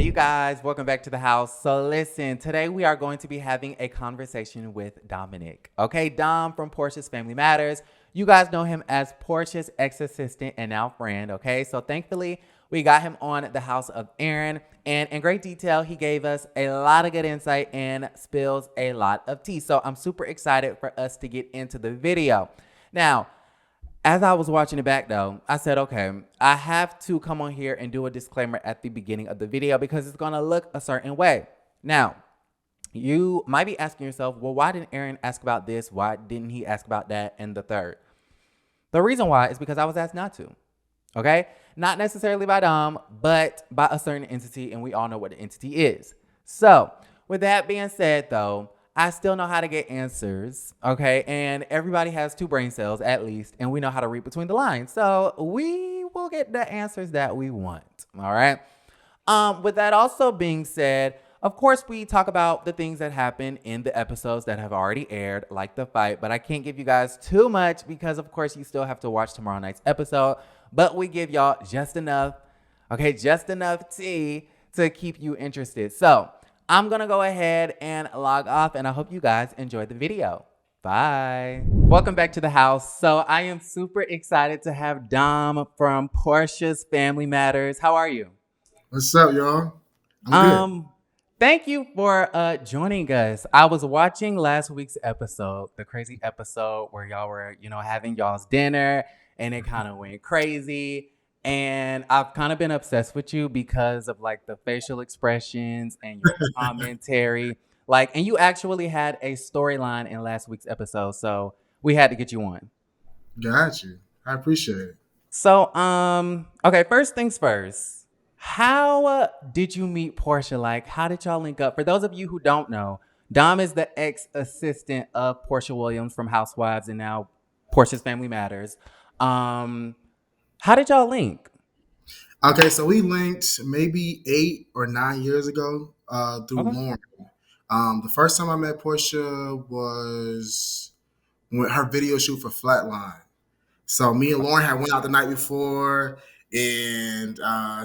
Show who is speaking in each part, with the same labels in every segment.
Speaker 1: Hey, you guys, welcome back to the house. So, listen, today we are going to be having a conversation with Dominic. Okay, Dom from Porsha's Family Matters. You guys know him as Porsha's ex assistant and now friend. Okay, so thankfully, we got him on the House of Aaron. And in great detail, he gave us a lot of good insight and spills a lot of tea. So, I'm super excited for us to get into the video. Now, as I was watching it back though, I said, okay, I have to come on here and do a disclaimer at the beginning of the video because it's going to look a certain way. Now, you might be asking yourself, well, why didn't Aaron ask about this? Why didn't he ask about that and the third? The reason why is because I was asked not to. Okay? Not necessarily by Dom, but by a certain entity, and we all know what the entity is. So, with that being said though, I still know how to get answers, okay? And everybody has two brain cells at least, and we know how to read between the lines. So we will get the answers that we want, all right? With that also being said, of course, we talk about the things that happen in the episodes that have already aired, like the fight, but I can't give you guys too much because, of course, you still have to watch tomorrow night's episode. But we give y'all just enough, okay, just enough tea to keep you interested. So I'm going to go ahead and log off, and I hope you guys enjoyed the video. Bye. Welcome back to the house. So I am super excited to have Dom from Porsha's Family Matters. How are you?
Speaker 2: What's up, y'all? I'm good.
Speaker 1: Thank you for joining us. I was watching last week's episode, the crazy episode where y'all were, having y'all's dinner and it kind of went crazy. And I've kind of been obsessed with you because of like the facial expressions and your commentary. Like, and you actually had a storyline in last week's episode. So we had to get you on.
Speaker 2: Got you. I appreciate it.
Speaker 1: So, okay, first things first. How did you meet Porsha? Like, how did y'all link up? For those of you who don't know, Dom is the ex-assistant of Porsha Williams from Housewives and now Porsha's Family Matters. How did y'all link?
Speaker 2: Okay, so we linked maybe 8 or 9 years ago through
Speaker 1: Okay.
Speaker 2: Lauren. The first time I met Portia was when her video shoot for Flatline. So me and Lauren had went out the night before, and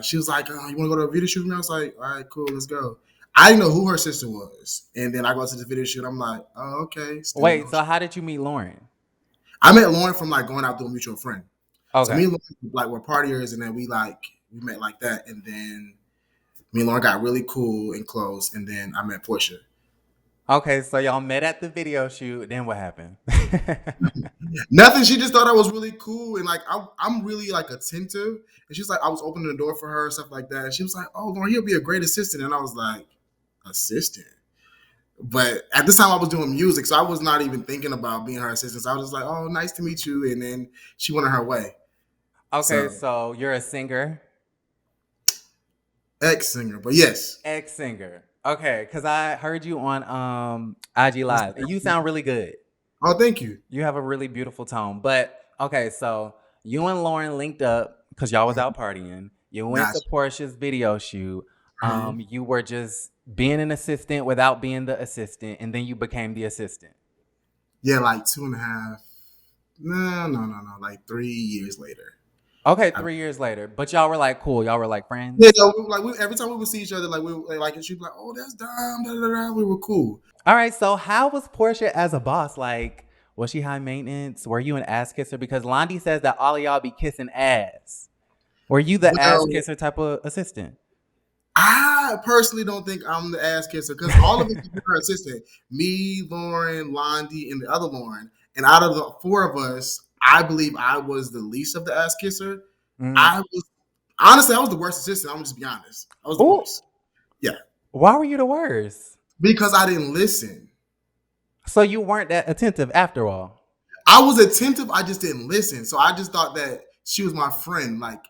Speaker 2: she was like, "You want to go to a video shoot with me?" I was like, "All right, cool, let's go." I didn't know who her sister was, and then I go to the video shoot. I'm like, "Oh, okay." Still
Speaker 1: Wait,
Speaker 2: no.
Speaker 1: so how did you meet Lauren?
Speaker 2: I met Lauren from like going out to a mutual friend. So me
Speaker 1: Okay.
Speaker 2: and Lauren like were partiers, and then we met like that, and then me and Lauren got really cool and close, and then I met Portia.
Speaker 1: Okay, so y'all met at the video shoot. Then what happened?
Speaker 2: Nothing. She just thought I was really cool, and like I'm really like attentive, and she's like I was opening the door for her and stuff like that. And she was like, "Oh, Lauren, he'll be a great assistant," and I was like, "Assistant." But at this time, I was doing music, so I was not even thinking about being her assistant. So I was just like, "Oh, nice to meet you," and then she went on her way.
Speaker 1: Okay,
Speaker 2: So
Speaker 1: so you're a singer,
Speaker 2: ex singer, but yes.
Speaker 1: ex-singer. Okay, because I heard you on IG Live, and you sound really good.
Speaker 2: Oh, thank you.
Speaker 1: You have a really beautiful tone. But okay, so you and Lauren linked up because y'all was out partying. You went to
Speaker 2: Gotcha.
Speaker 1: Portia's video shoot.
Speaker 2: Uh-huh.
Speaker 1: You were just being an assistant without being the assistant, and then you became the assistant.
Speaker 2: Yeah, like 2.5. No. Like 3 years later.
Speaker 1: Okay,
Speaker 2: I,
Speaker 1: 3 years later. But y'all were like cool. Y'all were like
Speaker 2: yeah,
Speaker 1: friends.
Speaker 2: no, every time we would see each other, like and she'd be like, "Oh, that's Dom." Da, da, da. We were cool.
Speaker 1: All right, so how was Portia as a boss? Like, was she high maintenance? Were you an ass kisser? Because Londi says that all of y'all be kissing ass. Were you the ass
Speaker 2: Well,
Speaker 1: kisser type of assistant?
Speaker 2: I personally don't think I'm the ass kisser because all of us is her assistant. Me, Lauren, Londi, and the other Lauren. And out of the four of us, I believe I was the least of the ass kisser.
Speaker 1: Mm.
Speaker 2: I was honestly, I was the worst assistant. I'm just be honest. I was the
Speaker 1: Oh,
Speaker 2: worst. Yeah,
Speaker 1: why were you the worst?
Speaker 2: because I didn't listen.
Speaker 1: So you weren't that attentive after all.
Speaker 2: I was attentive. I just didn't listen. So I just thought that she was my friend. Like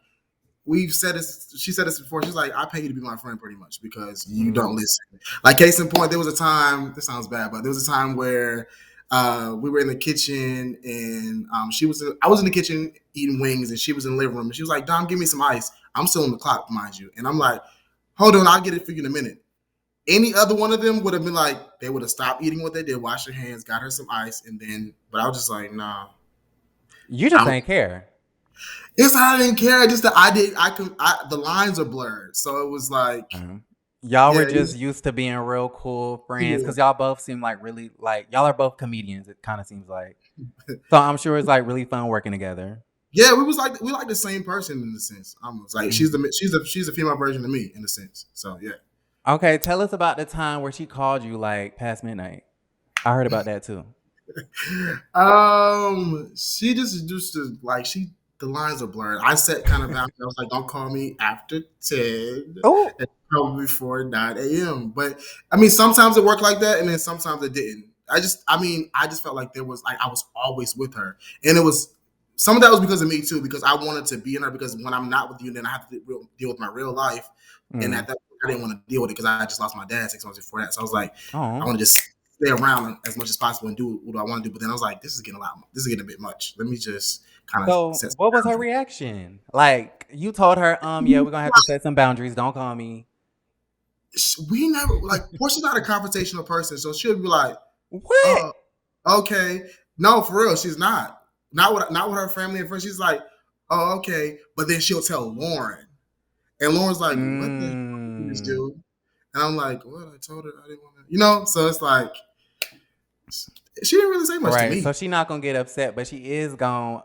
Speaker 2: we've said this, she said this before. She's like, I pay you to be my friend pretty much because you
Speaker 1: Mm.
Speaker 2: don't listen. Like case in point, there was a time. This sounds bad, but there was a time where we were in the kitchen and I was in the kitchen eating wings and she was in the living room and she was like, Dom, give me some ice. I'm still on the clock, mind you, and I'm like, hold on, I'll get it for you in a minute. Any other one of them would have been like, they would have stopped eating what they did, washed their hands, got her some ice, and then. But I was just like, nah.
Speaker 1: You just
Speaker 2: I'm,
Speaker 1: ain't care.
Speaker 2: it's not I didn't care. Just that I did. The lines are blurred, so it was like
Speaker 1: Uh-huh. Y'all were
Speaker 2: Yeah,
Speaker 1: just used to being real cool friends
Speaker 2: yeah,
Speaker 1: because y'all both seem like really like y'all are both comedians. It kind of seems like so. I'm sure it's like really fun working together.
Speaker 2: yeah. We like the same person in a sense. Almost like
Speaker 1: Mhm.
Speaker 2: she's a female version of me in a sense. So yeah.
Speaker 1: Okay, tell us about the time where she called you like past midnight. I heard about that too.
Speaker 2: She just used to like she the lines are blurred. I set kind of boundaries. I was like, don't call me after 10
Speaker 1: Oh,
Speaker 2: and probably before 9 a.m. But I mean, sometimes it worked like that, and then sometimes it didn't. I just felt like there was like I was always with her, and it was some of that was because of me too, because I wanted to be in her. Because when I'm not with you, then I have to deal with my real life, and
Speaker 1: mm.
Speaker 2: at that point, I didn't want to deal with it because I just lost my dad 6 months before that. So I was like, I
Speaker 1: Oh.
Speaker 2: want to just stay around as much as possible and do what I want to do. But then I was like, this is getting a lot. This is getting a bit much. Let me just kind of
Speaker 1: So
Speaker 2: set some
Speaker 1: what was her
Speaker 2: boundaries.
Speaker 1: reaction? Like you told her, yeah, we're gonna have to set some boundaries. Don't call me.
Speaker 2: We never like Portia's not a confrontational person, so she'll be like,
Speaker 1: What?
Speaker 2: "Oh, okay, no, for real, she's not. Not with her family and friends. She's like, oh, okay, but then she'll tell Lauren, and Lauren's like, what the hell did you just
Speaker 1: Mm.
Speaker 2: do? And I'm like, what? I told her I didn't want to, you know. So it's like she didn't really say much to
Speaker 1: Right.
Speaker 2: me.
Speaker 1: So she not gonna get upset, but she is gonna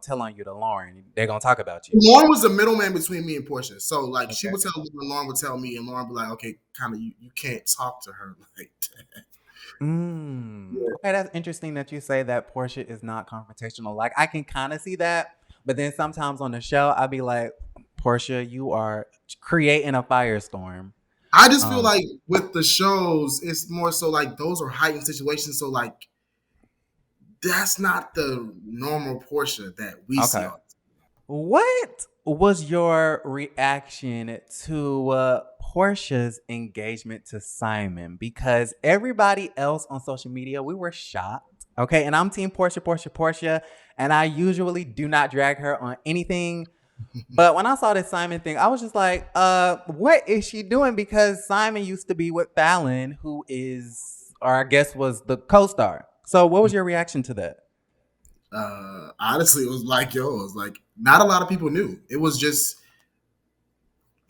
Speaker 1: tell on you to Lauren. They're gonna talk about you.
Speaker 2: Lauren was the middleman between me and Portia. So like she
Speaker 1: Okay.
Speaker 2: would tell Lauren would tell me, and Lauren would be like, okay, kind of you can't talk to her like that.
Speaker 1: Mm.
Speaker 2: Yeah.
Speaker 1: Okay, that's interesting that you say that Portia is not confrontational. Like I can kind of see that, but then sometimes on the show, I'd be like, Portia, you are creating a firestorm.
Speaker 2: I just feel
Speaker 1: Um,
Speaker 2: like with the shows, it's more so like those are heightened situations. So like that's not the normal Portia that we see
Speaker 1: okay.
Speaker 2: on.
Speaker 1: What was your reaction to Portia's engagement to Simon? Because everybody else on social media, we were shocked. Okay, and I'm team Portia, Portia, Portia, and I usually do not drag her on anything. But when I saw this Simon thing, I was just like, what is she doing? Because Simon used to be with Fallon, who is, or I guess was the co-star. So what was your reaction to that?
Speaker 2: Honestly, it was like yo, it was like not a lot of people knew. It was just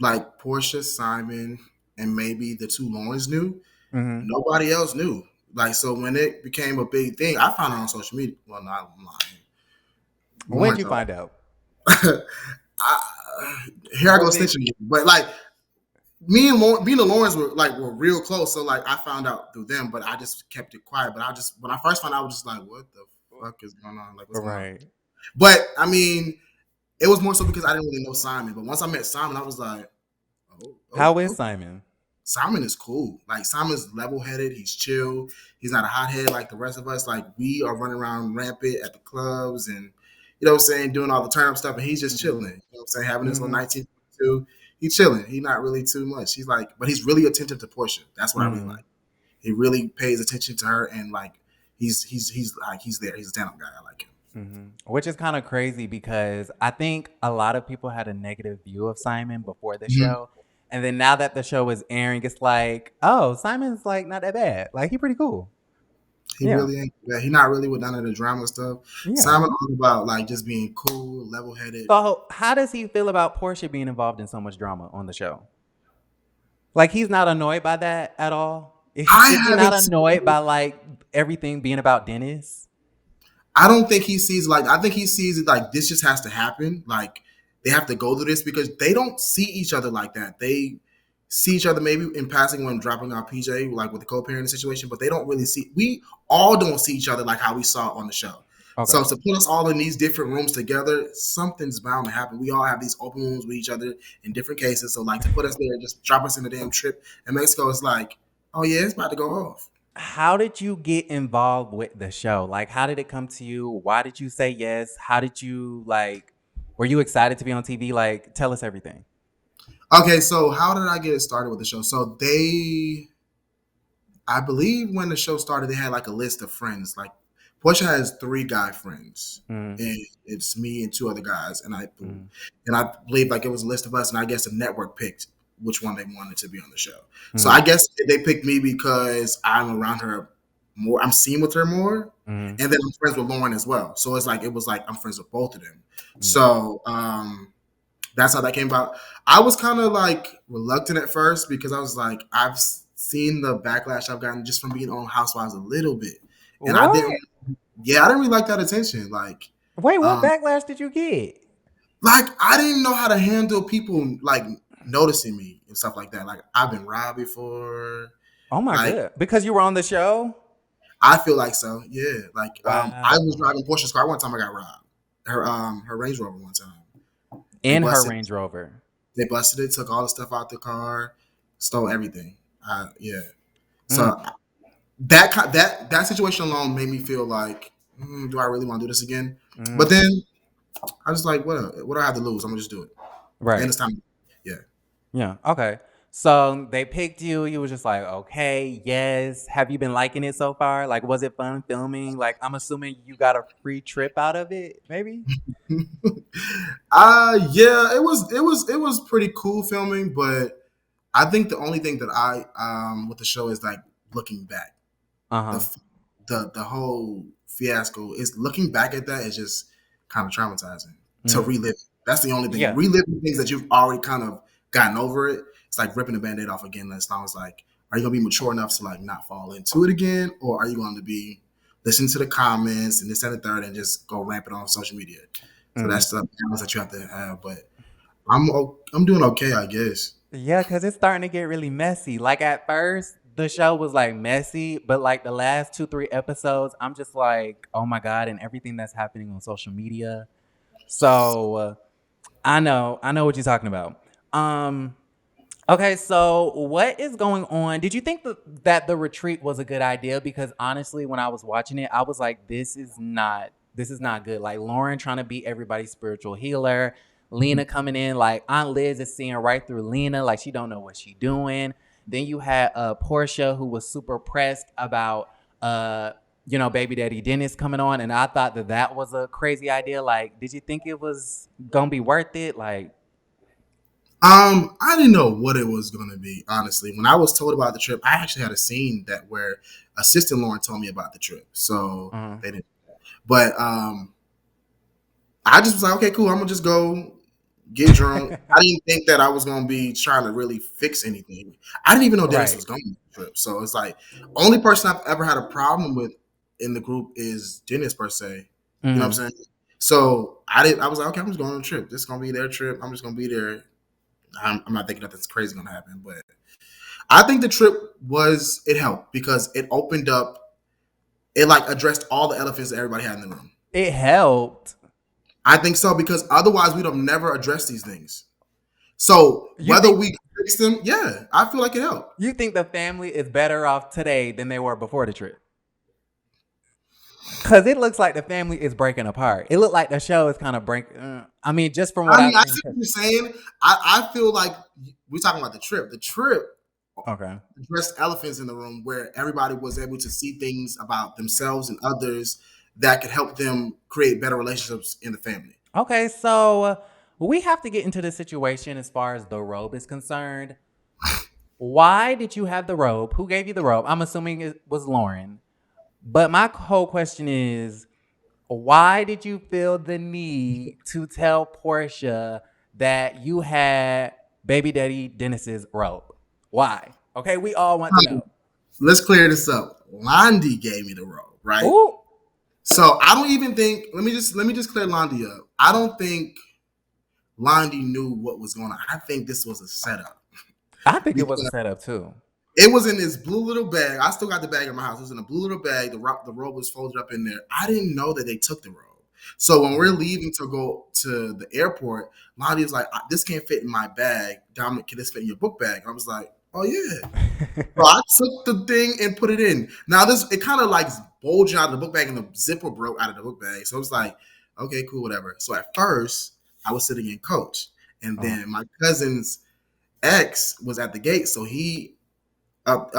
Speaker 2: like Portia, Simon, and maybe the two Laurens knew.
Speaker 1: Mm-hmm.
Speaker 2: Nobody else knew. Like so, when it became a big thing, I found it on social media. Well, not online.
Speaker 1: When
Speaker 2: Lauren
Speaker 1: did you
Speaker 2: told.
Speaker 1: find out?
Speaker 2: I, here I go
Speaker 1: Was it
Speaker 2: snitching, but like me and Lauren, me and the Lawrence were real close. So like I found out through them, but I just kept it quiet. But I just when I first found out, I was just like, what the fuck is going on? Like what's going on?
Speaker 1: right?
Speaker 2: But I mean, it was more so because I didn't really know Simon. But once I met Simon, I was like,
Speaker 1: How is
Speaker 2: oh.
Speaker 1: Simon?
Speaker 2: Simon is cool. Like Simon's level headed. He's chill. He's not a hothead like the rest of us. Like we are running around rampant at the clubs and you know what I'm saying, doing all the turn up stuff, and he's just chilling.
Speaker 1: Mm-hmm.
Speaker 2: You know what I'm saying, having this little
Speaker 1: Mm-hmm.
Speaker 2: 1922. He's chilling. He's not really too much. He's like, but he's really attentive to Portia. That's what I really
Speaker 1: Mm-hmm.
Speaker 2: like. He really pays attention to her and like he's like he's there. He's a stand up guy. I like him.
Speaker 1: Mm-hmm. Which is kind of crazy because I think a lot of people had a negative view of Simon before the
Speaker 2: Mhm.
Speaker 1: show. And then now that the show is airing, it's like, oh, Simon's like not that bad. Like he pretty cool.
Speaker 2: He
Speaker 1: Yeah.
Speaker 2: really ain't. Yeah, he not really with none of the drama stuff.
Speaker 1: Yeah.
Speaker 2: Simon all about like just being cool, level headed.
Speaker 1: So how does he feel about Portia being involved in so much drama on the show? Like he's not annoyed by that at all?
Speaker 2: I
Speaker 1: Is he not
Speaker 2: haven't
Speaker 1: annoyed
Speaker 2: seen
Speaker 1: by like everything being about Dennis?
Speaker 2: I don't think he sees like I think he sees it like this just has to happen. Like they have to go through this because they don't see each other like that. They see each other maybe in passing when dropping out PJ, like with the co-parenting situation, but they don't really see we all don't see each other like how we saw it on the show.
Speaker 1: Okay.
Speaker 2: So to put us all in these different rooms together, something's bound to happen. We all have these open rooms with each other in different cases. So like to put us there and just drop us in the damn trip in Mexico, it's like, oh yeah, it's about to go off.
Speaker 1: How did you get involved with the show? Like, how did it come to you? Why did you say yes? How did you like? Were you excited to be on TV? Like, tell us everything.
Speaker 2: Okay, so how did I get started with the show? So I believe when the show started, they had like a list of friends. Like Portia has three guy friends,
Speaker 1: Mm,
Speaker 2: and it's me and two other guys,
Speaker 1: mm,
Speaker 2: and I believe like it was a list of us, and I guess the network picked which one they wanted to be on the show. So I
Speaker 1: mm,
Speaker 2: guess they picked me because I'm around her more. I'm seen with her more,
Speaker 1: mm,
Speaker 2: and then I'm friends with Lauren as well. So it's like it was like I'm friends with both of them.
Speaker 1: mm,
Speaker 2: So That's how that came about. I was kind of like reluctant at first because I was like, I've seen the backlash I've gotten just from being on Housewives a little bit, and I didn't.
Speaker 1: What?
Speaker 2: Yeah, I didn't really like that attention.
Speaker 1: Wait, what
Speaker 2: Um,
Speaker 1: backlash did you get?
Speaker 2: like I didn't know how to handle people like noticing me and stuff like that. Like I've been robbed before.
Speaker 1: Oh my
Speaker 2: Like
Speaker 1: god. Because you were on the show?
Speaker 2: I feel like so. Yeah. Like I was
Speaker 1: Wow.
Speaker 2: driving Porscha's car one time. I got robbed. Her Range Rover one time. They
Speaker 1: In her
Speaker 2: busted.
Speaker 1: Range Rover.
Speaker 2: They busted it. Took all the stuff out the car. Stole everything. Yeah.
Speaker 1: Mm,
Speaker 2: So that situation alone made me feel like, do I really want to do this again? But
Speaker 1: mm.
Speaker 2: then I was like, what do I have to lose? I'm gonna just do it. And
Speaker 1: Right.
Speaker 2: it's time. Yeah.
Speaker 1: Yeah. Okay. So they picked you. You was just like, okay, yes. Have you been liking it so far? Like, was it fun filming? Like, I'm assuming you got a free trip out of it, maybe?
Speaker 2: Yeah, it was pretty cool filming, but I think the only thing that I with the show is like looking back.
Speaker 1: Uh
Speaker 2: The
Speaker 1: huh.
Speaker 2: f- the whole fiasco is looking back at that is just kind of traumatizing to
Speaker 1: Mm.
Speaker 2: relive. That's the only thing.
Speaker 1: Yeah.
Speaker 2: Reliving things that you've already kind of gotten over it. It's like ripping the band-aid off again. As long as like, are you gonna be mature enough to like not fall into it again, or are you going to be listen to the comments and this and the third and just go rampant on social media? So
Speaker 1: Mm.
Speaker 2: that's the balance that you have to have. But I'm doing okay, I guess.
Speaker 1: Yeah, because it's starting to get really messy. Like, at first, the show was like messy, but like the last two, three episodes, I'm just like, oh my God, and everything that's happening on social media. So I know what you're talking about. Um, Okay, so what is going on? Did you think that the retreat was a good idea? Because honestly, when I was watching it, I was like, this is not good. Like Lauren trying to be everybody's spiritual healer, Lena coming in, like Aunt Liz is seeing right through Lena, like she don't know what she doing. Then you had Portia who was super pressed about baby daddy Dennis coming on, and I thought that was a crazy idea. Like, did you think it was gonna be worth it? Like,
Speaker 2: I didn't know what it was gonna be, honestly. When I was told about the trip, I actually had a scene that where assistant Lauren told me about the trip. So
Speaker 1: uh,
Speaker 2: they didn't. But I just was like, okay, cool, I'm gonna just go get drunk. I didn't think that I was gonna be trying to really fix anything. I didn't even know Dennis
Speaker 1: right.
Speaker 2: was going on the trip. So it's like only person I've ever had a problem with in the group is Dennis per se. You know what
Speaker 1: Mhm.
Speaker 2: I'm saying? So I was like, okay, I'm just going on a trip. This is gonna be their trip. I'm just gonna be there. I'm not thinking nothing's crazy gonna happen, but I think the trip it helped because it opened up, it like addressed all the elephants that everybody had in the room.
Speaker 1: It helped.
Speaker 2: I think so because otherwise we'd have never addressed these things. So
Speaker 1: You
Speaker 2: whether
Speaker 1: think
Speaker 2: we fix them, yeah, I feel like it helped.
Speaker 1: you think the family is better off today than they were before the trip? Cause it looks like the family is breaking apart. It looked like the show is kind of breaking. I mean, just from what
Speaker 2: I mean,
Speaker 1: I've
Speaker 2: I
Speaker 1: seen.
Speaker 2: see what you're saying. I feel like we're talking about the trip. The trip
Speaker 1: Okay.
Speaker 2: addressed elephants in the room where everybody was able to see things about themselves and others that could help them create better relationships in the family.
Speaker 1: Okay. So we have to get into the situation as far as the robe is concerned. Why did you have the robe? Who gave you the robe? I'm assuming it was Lauren. But my whole question is, why did you feel the need to tell Portia that you had baby daddy Dennis's robe? Why? Okay, we all want to know.
Speaker 2: Let's clear this up. Londi gave me the role, right?
Speaker 1: Oh,
Speaker 2: So I don't even think. Let me just clear Londi up. I don't think Londi knew what was going on. I think this was a setup
Speaker 1: I think it was a
Speaker 2: because
Speaker 1: setup too.
Speaker 2: it was in this blue little bag. I still got the bag in my house. It was in a blue little bag. The robe was folded up in there. I didn't know that they took the robe. So when we're leaving to go to the airport, Londi was like, "This can't fit in my bag. Dominic, can this fit in your book bag?" And I was like, "Oh yeah." So I took the thing and put it in. Now it kind of like bulged out of the book bag and the zipper broke out of the book bag. So it was like, okay, cool, whatever. So at first I was sitting in coach, and
Speaker 1: uh-huh.
Speaker 2: then my cousin's ex was at the gate, so up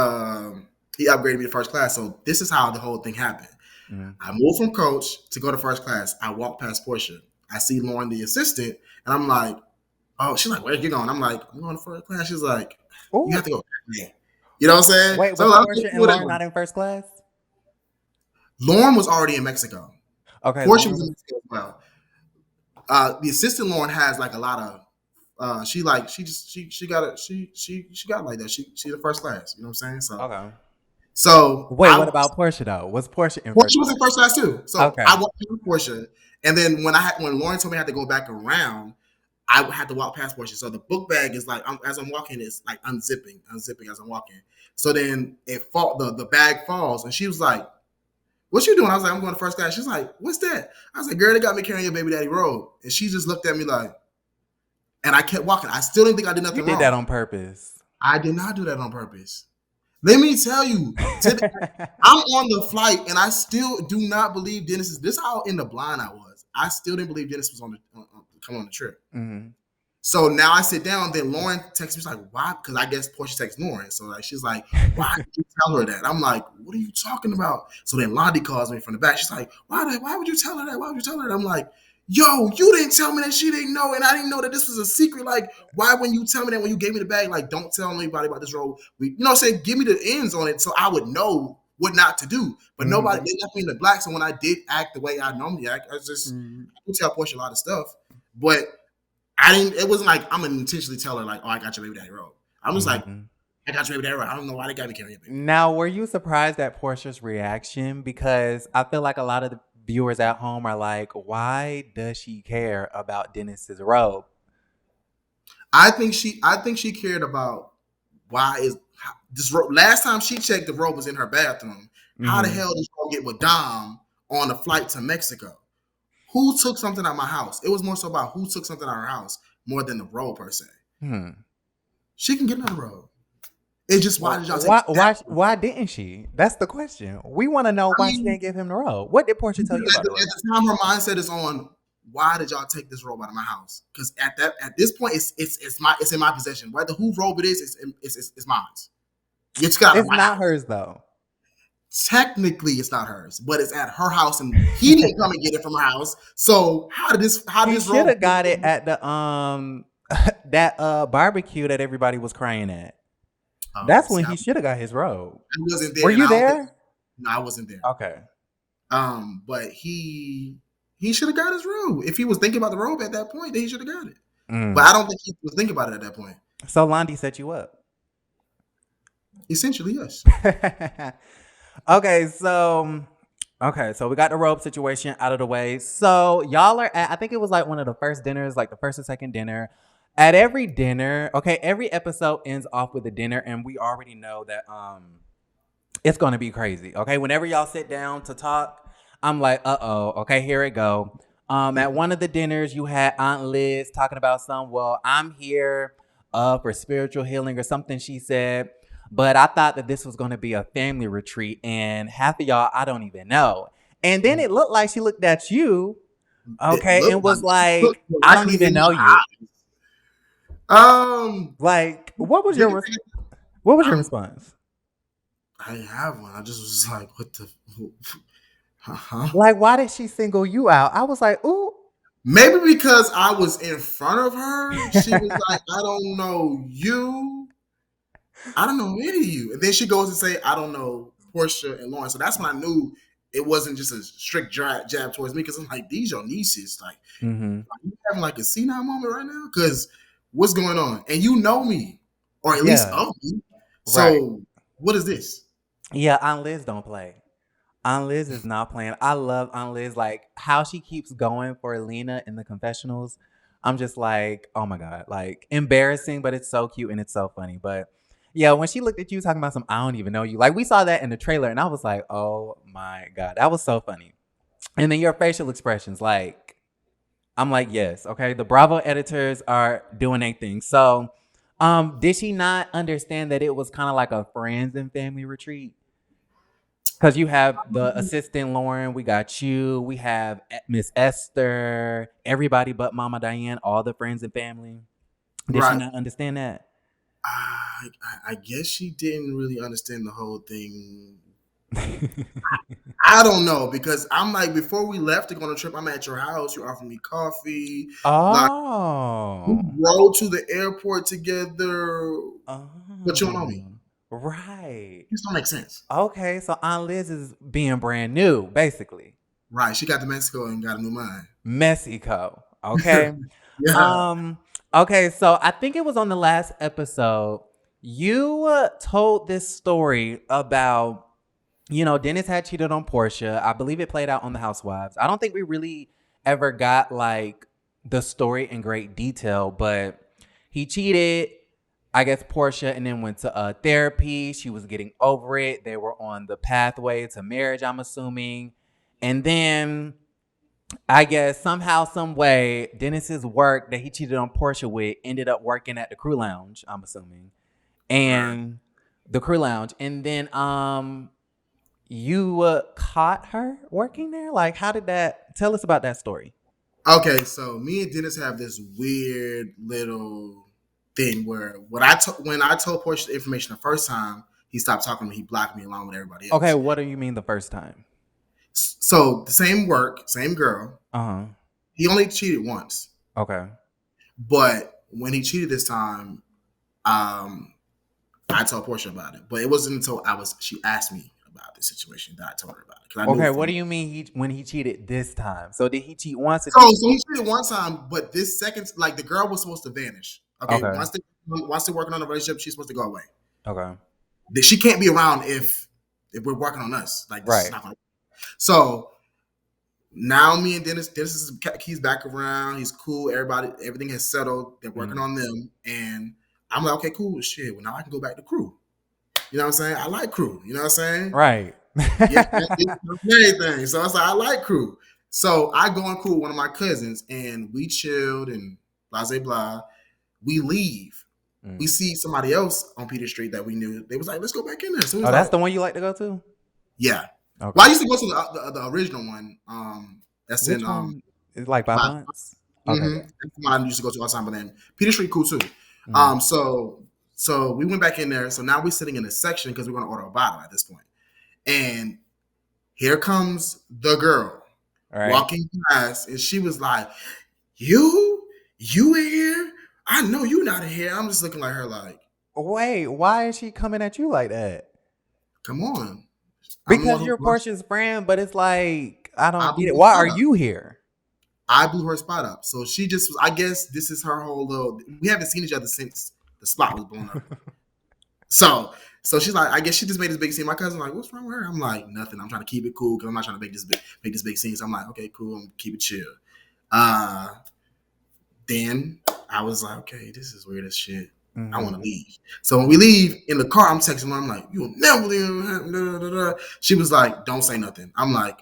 Speaker 2: he upgraded me to first class. So this is how the whole thing happened.
Speaker 1: Mhm.
Speaker 2: I moved from coach to go to first class. I walked past Portia. I see Lauren, the assistant, and I'm like, oh, she's like, where you going? I'm like, I'm going to first class. She's like, you have
Speaker 1: Oh,
Speaker 2: to go. You know what I'm saying?
Speaker 1: wait,
Speaker 2: So
Speaker 1: was
Speaker 2: I'm like, okay,
Speaker 1: Portia and Lauren
Speaker 2: whatever.
Speaker 1: not in first class?
Speaker 2: Lauren was already in Mexico.
Speaker 1: Okay,
Speaker 2: Portia
Speaker 1: Lauren
Speaker 2: was in
Speaker 1: was.
Speaker 2: Mexico as well. The assistant Lauren has like a lot of she got it. She got it like that. She the first class. You know what I'm saying? So
Speaker 1: Okay.
Speaker 2: so
Speaker 1: Wait, what about Porsha though? Was Porsha in
Speaker 2: well,
Speaker 1: first
Speaker 2: she was
Speaker 1: class?
Speaker 2: in first class too. So
Speaker 1: Okay.
Speaker 2: I walked through Porsche, and then when Lauren told me I had to go back around, I had to walk past Porsche. So the book bag is like as I'm walking, it's like unzipping as I'm walking. So then the bag falls, and she was like, "What you doing?" I was like, "I'm going to first class." She's like, "What's that?" I was like, "Girl, they got me carrying your baby daddy robe," and she just looked at me like, and I kept walking. I still didn't think I did
Speaker 1: You
Speaker 2: nothing
Speaker 1: did that
Speaker 2: wrong.
Speaker 1: on purpose.
Speaker 2: I did not do that on purpose. Let me tell you, I'm on the flight and I still do not believe Dennis is. This is how in the blind I was. I still didn't believe Dennis was coming on the trip.
Speaker 1: Mm-hmm.
Speaker 2: So now I sit down. Then Lauren texts me. She's like, "Why?" Because I guess Porsche texts Lauren. So like she's like, "Why did you tell her that?" I'm like, "What are you talking about?" So then Londi calls me from the back. She's like, Why would you tell her that? Why would you tell her that?" I'm like, "Yo, you didn't tell me that. She didn't know, and I didn't know that this was a secret. Like, why when you tell me that when you gave me the bag, like, don't tell anybody about this road. You know, say give me the ends on it so I would know what not to do. But nobody,
Speaker 1: Mm-hmm.
Speaker 2: they left me in the black. So when I did act the way I normally act, I would tell Porsche a lot of stuff, but I didn't. It wasn't like I'm gonna intentionally tell her like, "Oh, I got your baby daddy robe." I'm just like,
Speaker 1: Mm-hmm.
Speaker 2: "I got your baby daddy robe." I don't know why they got me carrying your baby.
Speaker 1: Now, were you surprised at Portia's reaction? Because I feel like a lot of the viewers at home are like, why does she care about Dennis's robe?
Speaker 2: I think she cared about why is this robe. Last time she checked, the robe was in her bathroom. How the
Speaker 1: Mm-hmm.
Speaker 2: hell did this robe get with Dom on a flight to Mexico? Who took something out of my house? It was more so about who took something out of her house more than the robe per se.
Speaker 1: Hmm.
Speaker 2: She can get another robe. It's just why
Speaker 1: Well,
Speaker 2: did y'all take
Speaker 1: why,
Speaker 2: that?
Speaker 1: why, why didn't she? That's the question. We want to know
Speaker 2: I
Speaker 1: why she
Speaker 2: mean,
Speaker 1: didn't give him the robe. What did Portia tell you
Speaker 2: at
Speaker 1: about the
Speaker 2: the,
Speaker 1: robe?
Speaker 2: at the time, her mindset is on why did y'all take this robe out of my house? Because at this point, it's in my possession. Whether who robe it is, it's mine. It's got out of
Speaker 1: It's
Speaker 2: my
Speaker 1: not
Speaker 2: house.
Speaker 1: hers though.
Speaker 2: Technically, it's not hers, but it's at her house, and he didn't come and get it from her house. So how did
Speaker 1: He
Speaker 2: this
Speaker 1: should
Speaker 2: robe?
Speaker 1: have got it at the that barbecue that everybody was crying at.
Speaker 2: Oh,
Speaker 1: That's
Speaker 2: see,
Speaker 1: when he should have got his robe.
Speaker 2: I wasn't
Speaker 1: Were
Speaker 2: there, and
Speaker 1: you
Speaker 2: I don't think
Speaker 1: there?
Speaker 2: no, I wasn't there.
Speaker 1: Okay.
Speaker 2: But he should have got his robe. If he was thinking about the robe at that point, then he should have got it. But
Speaker 1: Mm.
Speaker 2: I don't think he was thinking about it at that point.
Speaker 1: So Londi set you up.
Speaker 2: Essentially, yes.
Speaker 1: Okay, so we got the robe situation out of the way. So y'all are at, I think it was like one of the first dinners, like the first or second dinner. At every dinner, okay, every episode ends off with a dinner, and we already know that it's gonna be crazy. Okay. Whenever y'all sit down to talk, I'm like, okay, here it go. At one of the dinners, you had Aunt Liz talking about well, I'm here for spiritual healing or something she said. But I thought that this was gonna be a family retreat, and half of y'all I don't even know. And then it looked like she looked at you,
Speaker 2: It
Speaker 1: okay, and
Speaker 2: looked
Speaker 1: was
Speaker 2: looked
Speaker 1: like, I don't
Speaker 2: directly
Speaker 1: even
Speaker 2: in
Speaker 1: know you.
Speaker 2: my eyes.
Speaker 1: Like,
Speaker 2: Gina,
Speaker 1: what was your
Speaker 2: I'm
Speaker 1: response?
Speaker 2: I didn't have one. I just was like, what the huh?
Speaker 1: Like, why did she single you out? I was like, ooh.
Speaker 2: Maybe because I was in front of her, she was like, I don't know you. I don't know any of you. And then she goes and say, I don't know Porsha and Lauren. So that's when I knew it wasn't just a strict jab towards me because I'm like, these your nieces. Like,
Speaker 1: Mm-hmm.
Speaker 2: are you having like a senile moment right now? Because what's going on? And you know me, or at least
Speaker 1: Yeah,
Speaker 2: of me.
Speaker 1: right.
Speaker 2: So what is this?
Speaker 1: Yeah, Aunt Liz don't play. Aunt Liz is not playing. I love Aunt Liz. Like how she keeps going for Lena in the confessionals. I'm just like, oh my God. Like embarrassing, but it's so cute and it's so funny. But yeah, when she looked at you talking about some, I don't even know you. Like we saw that in the trailer and I was like, oh my God. That was so funny. And then your facial expressions, like, I'm like, yes, okay. The Bravo editors are doing their thing. So did she not understand that it was kind of like a friends and family retreat? Because you have the assistant Lauren, we got you, we have Miss Esther, everybody but Mama Diane, all the friends and family. Did she
Speaker 2: Right.
Speaker 1: not understand that?
Speaker 2: I guess she didn't really understand the whole thing. I don't know because I'm like before we left to go on a trip, I'm at your house. You offered me coffee. Like we
Speaker 1: Oh.
Speaker 2: rode to the airport together. But you don't know me.
Speaker 1: Oh. Right.
Speaker 2: This don't make sense.
Speaker 1: Okay, so Aunt Liz is being brand new, basically.
Speaker 2: Right. She got to Mexico and got a new mind.
Speaker 1: Mexico. Okay.
Speaker 2: Yeah.
Speaker 1: Um, Okay, so I think it was on the last episode. You told this story about, Dennis had cheated on Porsha. I believe it played out on the Housewives. I don't think we really ever got like the story in great detail, but he cheated. I guess Porsha and then went to therapy. She was getting over it. They were on the pathway to marriage, I'm assuming. And then I guess somehow, some way, Dennis's work that he cheated on Porsha with ended up working at the crew lounge, I'm assuming.
Speaker 2: Right.
Speaker 1: And the crew lounge. And then you caught her working there? Like, how did that tell us about that story?
Speaker 2: Okay, so me and Dennis have this weird little thing where when I told Porsche the information the first time, he stopped talking to me. He blocked me along with everybody
Speaker 1: Okay,
Speaker 2: else.
Speaker 1: what do you mean the first time?
Speaker 2: So the same work, same girl.
Speaker 1: Uh-huh.
Speaker 2: He only cheated once,
Speaker 1: Okay.
Speaker 2: but when he cheated this time, I told Porsche about it. But it wasn't until she asked me about the situation that I told her about it. 'Cause I knew
Speaker 1: Okay, what
Speaker 2: from
Speaker 1: do you mean when he cheated this time? So did he cheat once?
Speaker 2: So he cheated one time, but this second, like the girl was supposed to vanish. Okay,
Speaker 1: Okay.
Speaker 2: Once they're working on the relationship, she's supposed to go away.
Speaker 1: Okay.
Speaker 2: She can't be around if we're working on us. Like this is
Speaker 1: Right.
Speaker 2: not gonna. So now me and Dennis he's back around. He's cool. Everything has settled. They're working on them, and I'm like, okay, cool, shit. Well, now I can go back to crew. You know what I'm saying? I like crew. You know what I'm saying?
Speaker 1: Right.
Speaker 2: Yeah, anything. So I was like, I like crew. So I go and cool with one of my cousins, and we chilled and blah blah blah. We leave. We see somebody else on Peter Street that we knew. They was like, let's go back in there. So
Speaker 1: that's the one you like to go to?
Speaker 2: Yeah.
Speaker 1: Okay.
Speaker 2: Well, I used to go to the original one. That's
Speaker 1: Which
Speaker 2: in
Speaker 1: one? It's like by months. Okay.
Speaker 2: That's the one I used to go to all the time. But then Peter Street cool too. So we went back in there. So now we're sitting in a section because we're going to order a bottle at this point. And here comes the girl walking past, and she was like, "You in here? I know you not in here." I'm just looking like her, like,
Speaker 1: wait, why is she coming at you like that?
Speaker 2: Come on,
Speaker 1: because you're Porsha's friend, but it's like I don't get it. Why are you here?
Speaker 2: I blew her spot up, so she just was. I guess this is her whole little. We haven't seen each other since the spot was blown up. So she's like, I guess she just made this big scene. My cousin's like, what's wrong with her? I'm like, nothing. I'm trying to keep it cool because I'm not trying to make this big scene. So I'm like, okay, cool. I'm keep it chill. Then I was like, okay, this is weird as shit. I want to leave. So when we leave in the car, I'm texting her. I'm like, you'll never leave. She was like, don't say nothing. I'm like,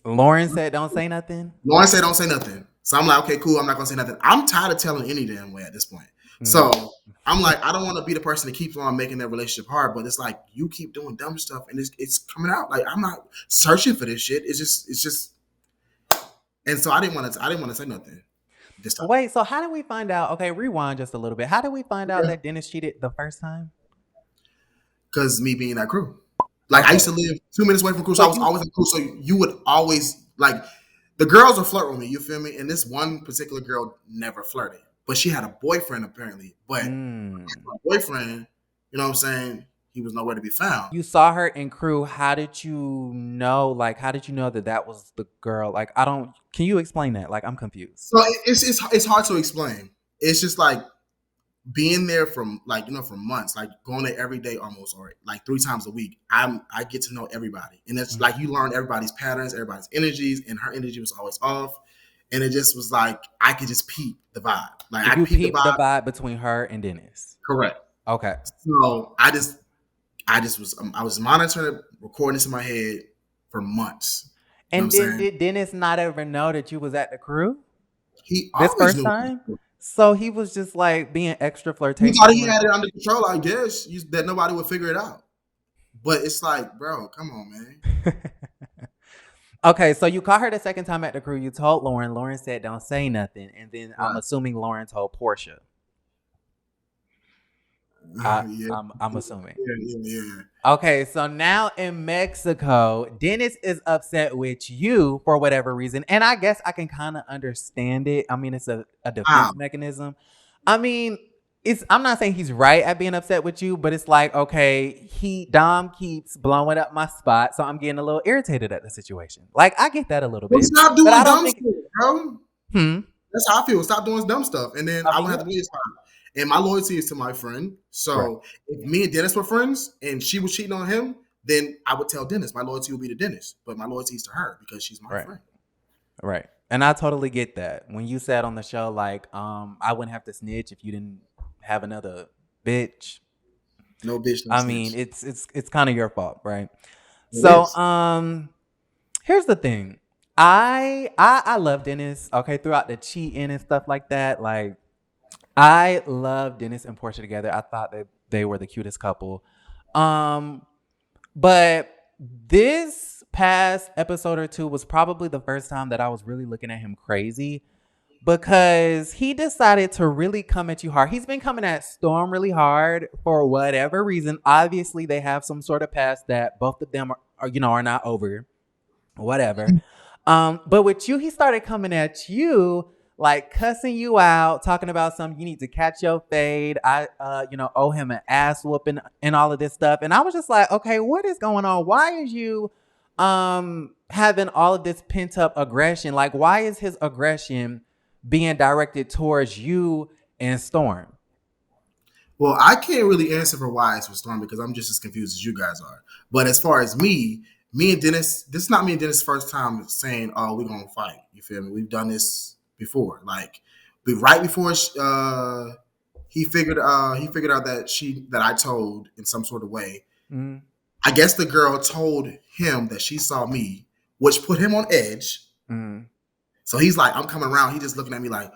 Speaker 1: Lauren said, don't say nothing.
Speaker 2: Lauren said, don't say nothing. So I'm like, okay, cool. I'm not gonna say nothing. I'm tired of telling any damn way at this point. So I'm like, I don't want to be the person that keeps on making that relationship hard, but it's like you keep doing dumb stuff and it's coming out. Like I'm not searching for this shit. It's just. And so I didn't want to say nothing this time.
Speaker 1: Wait, so how did we find out? Okay, rewind just a little bit. How did we find out that Dennis cheated the first time?
Speaker 2: Because me being that crew. Like I used to live 2 minutes away from crew, so I was always in crew. So you would always like the girls would flirt with me. You feel me? And this one particular girl never flirted. But she had a boyfriend apparently. But her boyfriend, you know what I'm saying? He was nowhere to be found.
Speaker 1: You saw her in crew. How did you know? Like, how did you know that was the girl? Like, can you explain that? Like, I'm confused.
Speaker 2: So it's hard to explain. It's just like being there from for months, like going there every day almost, or like 3 times a week. I get to know everybody. And it's like you learn everybody's patterns, everybody's energies, and her energy was always off. And it just was like I could just peep the vibe. Like I peeped the
Speaker 1: vibe between her and Dennis.
Speaker 2: Correct.
Speaker 1: Okay.
Speaker 2: So I was monitoring, recording this in my head for months.
Speaker 1: And did Dennis not ever know that you was at the crew?
Speaker 2: He
Speaker 1: this first time. So he was just like being extra flirtatious.
Speaker 2: He thought he had it under control. I guess that nobody would figure it out. But it's like, bro, come on, man.
Speaker 1: Okay, so you caught her the second time at the crew. You told Lauren. Lauren said, don't say nothing. And then I'm assuming Lauren told Porsha. I'm assuming.
Speaker 2: Yeah.
Speaker 1: Okay, so now in Mexico, Dennis is upset with you for whatever reason. And I guess I can kind of understand it. I mean, it's a defense mechanism. I mean, I'm not saying he's right at being upset with you, but it's like, okay, Dom keeps blowing up my spot, so I'm getting a little irritated at the situation. Like, I get that a little bit.
Speaker 2: He's not doing dumb shit, bro. That's how I feel. Stop doing dumb stuff, and then
Speaker 1: I
Speaker 2: I would
Speaker 1: mean,
Speaker 2: have to wait. And my loyalty is to my friend.
Speaker 1: right,
Speaker 2: So if me and Dennis were friends, and she was cheating on him, then I would tell Dennis. My loyalty would be to Dennis, but my loyalty is to her because she's my
Speaker 1: right,
Speaker 2: friend.
Speaker 1: right. And I totally get that. When you said on the show, like, I wouldn't have to snitch if you didn't have another bitch.
Speaker 2: No bitch, no
Speaker 1: I mean,
Speaker 2: snitch.
Speaker 1: it's kind of your fault, right?
Speaker 2: It
Speaker 1: So,
Speaker 2: is.
Speaker 1: here's the thing. I love Dennis. Okay, throughout the cheating and stuff like that, like I love Dennis and Porsha together. I thought that they were the cutest couple. Um, but this past episode or two was probably the first time that I was really looking at him crazy because he decided to really come at you hard. He's been coming at Storm really hard for whatever reason. Obviously, they have some sort of past that both of them are not over. Whatever. But with you, he started coming at you, like cussing you out, talking about something you need to catch your fade. I owe him an ass whooping and all of this stuff. And I was just like, okay, what is going on? Why is you having all of this pent up aggression? Like, why is his aggression being directed towards you and Storm?
Speaker 2: Well, I can't really answer for why it's for Storm because I'm just as confused as you guys are. But as far as me and Dennis, this is not me and Dennis' first time saying, "Oh, we're gonna fight." You feel me? We've done this before. Like, right before he figured out that I told in some sort of way.
Speaker 1: Mm-hmm.
Speaker 2: I guess the girl told him that she saw me, which put him on edge.
Speaker 1: Mm-hmm.
Speaker 2: So he's like, I'm coming around. He's just looking at me like,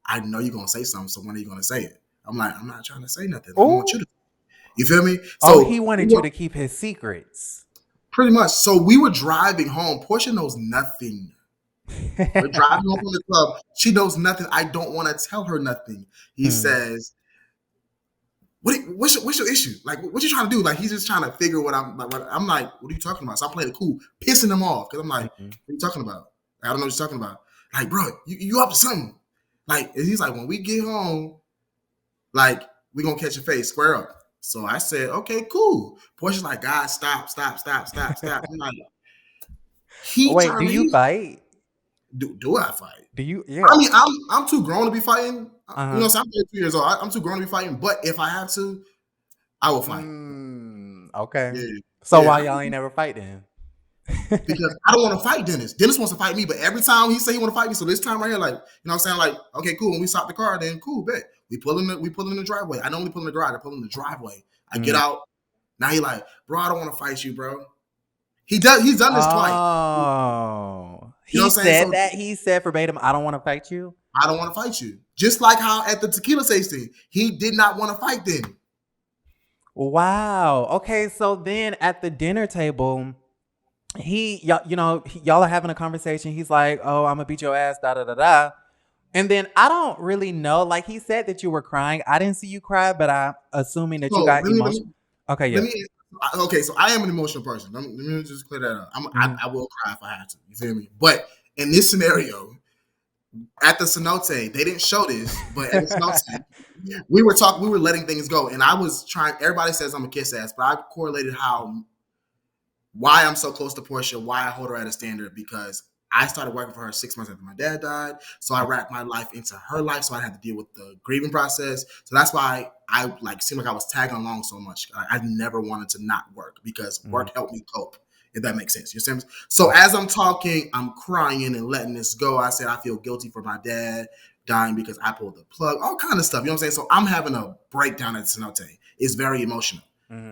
Speaker 2: I know you're gonna say something. So when are you gonna say it? I'm like, I'm not trying to say nothing. I want you to. You feel me?
Speaker 1: Oh,
Speaker 2: So
Speaker 1: he wanted you to keep his secrets.
Speaker 2: pretty much. So we were driving home. Porsha knows nothing. We're driving home from the club. She knows nothing. I don't want to tell her nothing. He says, what's your issue? Like, what you trying to do? Like, he's just trying to figure what I'm like. I'm like, what are you talking about? So I'm playing it cool, pissing him off because I'm like, what are you talking about? I don't know what you're talking about. Like, bro, you up to something? Like, and he's like, when we get home, like, we gonna catch your face, square up. So I said, okay, cool. Porsha's like, God, stop. I'm like,
Speaker 1: Wait, do you fight?
Speaker 2: Do I fight?
Speaker 1: Do you?
Speaker 2: I
Speaker 1: Yeah.
Speaker 2: mean, I'm too grown to be fighting. You know,
Speaker 1: Uh-huh.
Speaker 2: so I'm 32 years old. I'm too grown to be fighting. But if I have to, I will fight.
Speaker 1: Okay.
Speaker 2: Yeah,
Speaker 1: So
Speaker 2: yeah.
Speaker 1: why y'all ain't never fight then?
Speaker 2: Because I don't want to fight Dennis. Dennis wants to fight me, but every time he say he want to fight me, so this time right here, like, you know what I'm saying? Like, okay, cool. When we stop the car, then cool, bet. We pull in the driveway. I normally pull in the garage. I pull in the driveway. I get out. Now he like, bro, I don't want to fight you, bro. He's done this twice.
Speaker 1: Oh.
Speaker 2: You know what I'm saying?
Speaker 1: Said that. He said verbatim, I don't want to fight you.
Speaker 2: I don't want to fight you. Just like how at the tequila tasting, he did not want to fight then.
Speaker 1: Wow. Okay, so then at the dinner table, y'all are having a conversation. He's like, "Oh, I'm gonna beat your ass, da da da da." And then I don't really know. Like he said that you were crying. I didn't see you cry, but I'm assuming that you got emotional. Okay, yeah.
Speaker 2: Okay, so I am an emotional person. Let me just clear that up. I will cry if I have to. You feel me? But in this scenario, at the cenote, they didn't show this, but at the cenote, we were letting things go, and I was trying. Everybody says I'm a kiss ass, but I correlated why I'm so close to Porsha, why I hold her at a standard, because I started working for her 6 months after my dad died. So I wrapped my life into her life. So I had to deal with the grieving process. So that's why I seemed like I was tagging along so much. I never wanted to not work because work helped me cope, if that makes sense. You see? So as I'm talking, I'm crying and letting this go. I said, I feel guilty for my dad dying because I pulled the plug, all kind of stuff. You know what I'm saying? So I'm having a breakdown at Cenote. It's very emotional.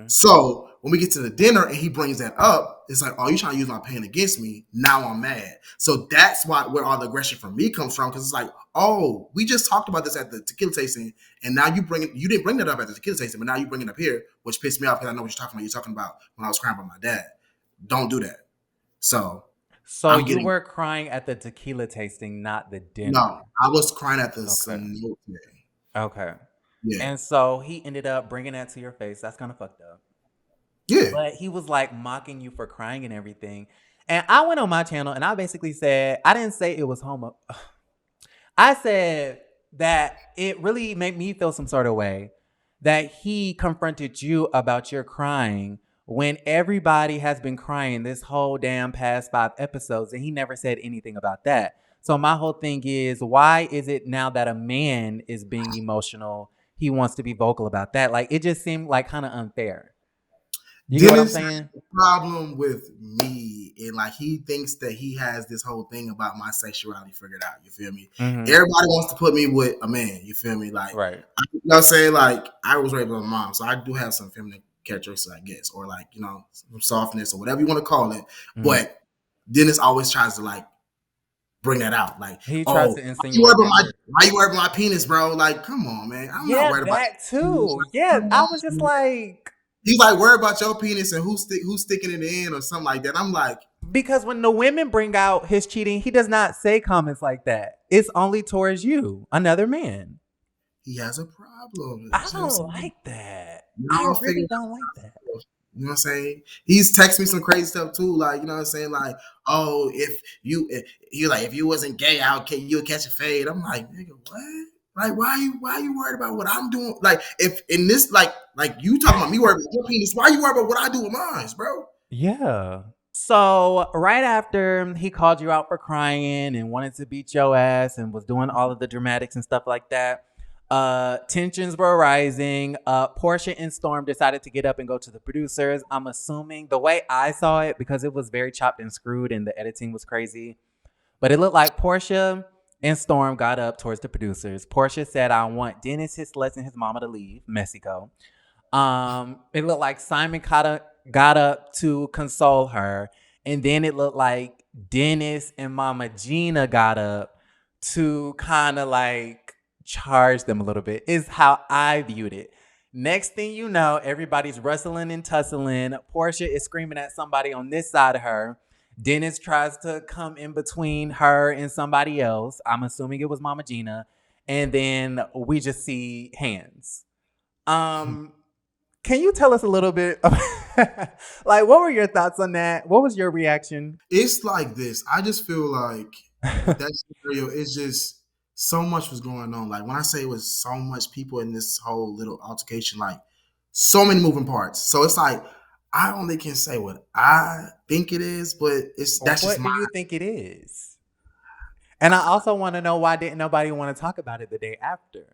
Speaker 2: So when we get to the dinner and he brings that up, it's like, oh, you trying to use my pain against me? Now I'm mad. So that's where all the aggression from me comes from, because it's like, oh, we just talked about this at the tequila tasting, and now you didn't bring that up at the tequila tasting, but now you bring it up here, which pissed me off because I know what you're talking about. You're talking about when I was crying about my dad. Don't do that. So
Speaker 1: you were crying at the tequila tasting, not the dinner.
Speaker 2: No, I was crying at the cenote.
Speaker 1: Okay.
Speaker 2: Yeah.
Speaker 1: And so he ended up bringing that to your face. That's kind of fucked up.
Speaker 2: Yeah.
Speaker 1: But he was like mocking you for crying and everything. And I went on my channel and I basically said, I didn't say it was homo. I said that it really made me feel some sort of way that he confronted you about your crying when everybody has been crying this whole damn past 5 episodes and he never said anything about that. So my whole thing is, why is it now that a man is being emotional, he wants to be vocal about that? Like, it just seemed like kind of unfair. You get what I'm
Speaker 2: Dennis has
Speaker 1: saying?
Speaker 2: a problem with me, and like he thinks that he has this whole thing about my sexuality figured out. You feel me?
Speaker 1: Mm-hmm.
Speaker 2: Everybody wants to put me with a man. You feel me? Like,
Speaker 1: Right.
Speaker 2: you know what I'm saying? Like, I was raised by my mom, so I do have some feminine characteristics, I guess, or like, you know, some softness or whatever you want to call it.
Speaker 1: Mm-hmm.
Speaker 2: But Dennis always tries to like bring that out. Like,
Speaker 1: He tries
Speaker 2: oh,
Speaker 1: to insinuate that we're.
Speaker 2: why you worried about my penis, bro? Like, come on, man. I'm not
Speaker 1: Yeah,
Speaker 2: worried about
Speaker 1: that
Speaker 2: your penis.
Speaker 1: too.
Speaker 2: Like,
Speaker 1: Yeah,
Speaker 2: come
Speaker 1: I
Speaker 2: on,
Speaker 1: was just
Speaker 2: man.
Speaker 1: like,
Speaker 2: He's like worried about your penis and who's sticking it in or something like that. I'm like,
Speaker 1: because when the women bring out his cheating, he does not say comments like that. It's only towards you, another man.
Speaker 2: he has a problem.
Speaker 1: I
Speaker 2: See what I'm
Speaker 1: don't
Speaker 2: saying?
Speaker 1: like that. I
Speaker 2: Y'all figure
Speaker 1: really
Speaker 2: it
Speaker 1: don't like that.
Speaker 2: out. You know what I'm saying? He's texting me some crazy stuff too. Like, you know what I'm saying? Like, oh, if you wasn't gay, you'll catch a fade. I'm like, nigga, what? Like, why you worried about what I'm doing? Like, if in this, like you talking about me worried about your penis, why you worried about what I do with mine, bro?
Speaker 1: Yeah. So right after he called you out for crying and wanted to beat your ass and was doing all of the dramatics and stuff like that, tensions were rising. Porsha and Storm decided to get up and go to the producers. I'm assuming the way I saw it, because it was very chopped and screwed and the editing was crazy, but it looked like Porsha and Storm got up towards the producers. Porsha said, I want Dennis, his Celeste, and his mama to leave Mexico. It looked like Simon got up to console her, and then it looked like Dennis and Mama Gina got up to kind of like charge them a little bit. Is how I viewed it. Next thing you know, everybody's wrestling and tussling. Porsha is screaming at somebody on this side of her. Dennis tries to come in between her and somebody else. I'm assuming it was Mama Gina. And then we just see hands. Um, can you tell us a little bit about, like, what were your thoughts on that? What was your reaction?
Speaker 2: It's like this. I just feel like with that scenario, it's just so much was going on. Like when I say it was so much people in this whole little altercation, like so many moving parts. So it's like I only can say what I think it is, but that's just
Speaker 1: What
Speaker 2: my.
Speaker 1: do you think it is? And I also want to know, why didn't nobody want to talk about it the day after?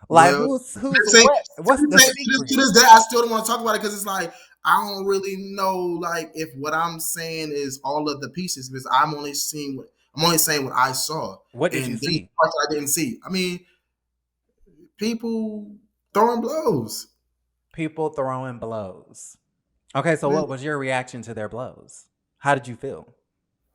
Speaker 1: Like,
Speaker 2: Well,
Speaker 1: who's
Speaker 2: say,
Speaker 1: what? What's the
Speaker 2: to
Speaker 1: secret?
Speaker 2: this day, I still don't want to talk about it because it's like I don't really know, like if what I'm saying is all of the pieces because I'm only saying what I saw,
Speaker 1: What did you
Speaker 2: and then
Speaker 1: see?
Speaker 2: parts I didn't see. I mean, people throwing blows.
Speaker 1: People throwing blows. Okay, so
Speaker 2: Yeah.
Speaker 1: what was your reaction to their blows? How did you feel?